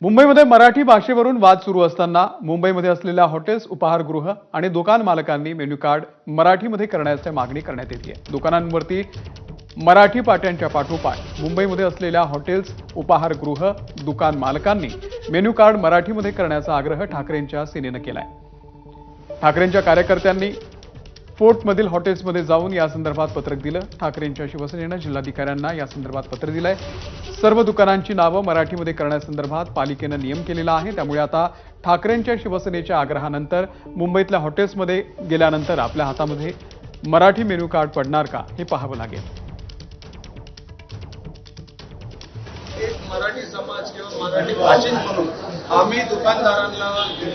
मुंबईमध्ये मराठी भाषेवरून वाद सुरू असताना मुंबईमध्ये असलेल्या हॉटेल्स, उपाहारगृह आणि दुकान मालकांनी मेन्यू कार्ड मराठीमध्ये करण्याची मागणी करण्यात येते आहे। दुकानांवरती मराठी पाट्यांच्या पाठोपाठ मुंबईमध्ये असलेल्या हॉटेल्स, उपाहारगृह, दुकान मालकांनी मेन्यू कार्ड मराठीमध्ये करण्याचा आग्रह ठाकरेंच्या सेनेनं केलाय। ठाकरेंच्या कार्यकर्त्यांनी फोर्टमधील हॉटेल्समध्ये जाऊन या संदर्भात पत्रक दिलं। ठाकरेंच्या शिवसेनेनं जिल्हाधिकाऱ्यांना या संदर्भात पत्र दिलंय। सर्व दुकानांची नावं मराठीमध्ये करण्यासंदर्भात पालिकेनं नियम केलेला आहे। त्यामुळे आता ठाकरेंच्या शिवसेनेच्या आग्रहानंतर मुंबईतल्या हॉटेल्समध्ये गेल्यानंतर आपल्या हातामध्ये मराठी मेन्यू कार्ड पडणार का हे पाहावं लागेल। एक मराठी समाज किंवा मराठी भाषिक म्हणून आम्ही दुकानदारांना,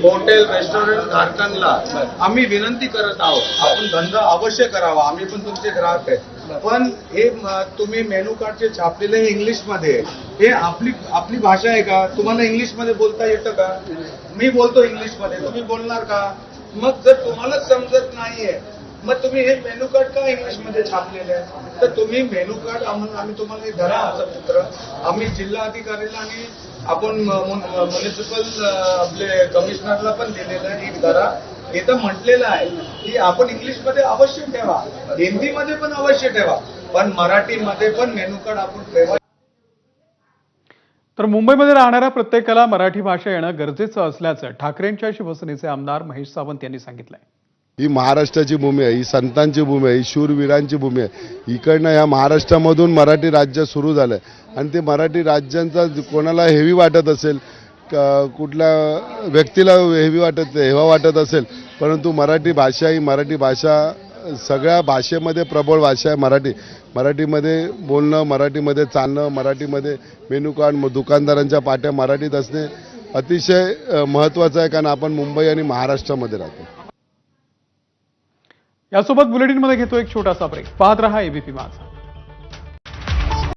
हॉटेल रेस्टॉरंट धारकांना आम्ही विनंती करत आहोत, आपण धंदा अवश्य करावा, आम्ही पण तुमचे ग्राहक आहे। पण हे तुम्ही मेनू कार्डचे छापलेले हे इंग्लिशमध्ये, हे आपली भाषा आहे का? तुम्हाला इंग्लिशमध्ये बोलता येतं का? मी बोलतो इंग्लिशमध्ये, तुम्ही बोलणार का? मग जर तुम्हाला समजत नाहीये मग तुम्ही हे मेनू कार्ड का इंग्लिशमध्ये छापलेले आहे? तर तुम्ही मेनू कार्ड आम्ही तुम्हाला धरा आमचं पत्र, आम्ही जिल्हा अधिकाऱ्याला आणि आपण म्युनिसिपल आपले कमिशनरला पण दिलेलं आहे। एक धरा इथं म्हटलेलं आहे की आपण इंग्लिशमध्ये अवश्य ठेवा, हिंदीमध्ये पण अवश्य ठेवा, पण मराठीमध्ये पण मेनू कार्ड आपण ठेवा। तर मुंबईमध्ये राहणाऱ्या प्रत्येकाला मराठी भाषा येणं गरजेचं असल्याचं ठाकरेंच्या शिवसेनेचे आमदार महेश सावंत यांनी सांगितलंय। ही महाराष्ट्राची भूमी आहे, ही संतांची भूमी आहे, ही शूरवीरांची भूमी आहे। इकडनं ह्या महाराष्ट्रामधून मराठी राज्य सुरू झालंय आणि ते मराठी राज्यांचा कोणाला हेवी वाटत असेल, कुठल्या व्यक्तीला हेवा वाटत असेल, परंतु मराठी भाषा ही मराठी भाषा सगळ्या भाषेमध्ये प्रबळ भाषा आहे। मराठीमध्ये बोलणं, मराठीमध्ये चालणं, मराठीमध्ये मेनू कार्ड, दुकानदारांच्या पाट्या मराठीत असणे अतिशय महत्त्वाचं आहे, कारण आपण मुंबई आणि महाराष्ट्रामध्ये राहतो। यासोबत बुलेटिनमध्ये घेतो एक छोटासा ब्रेक। पाहत रहा एबीपी माझा।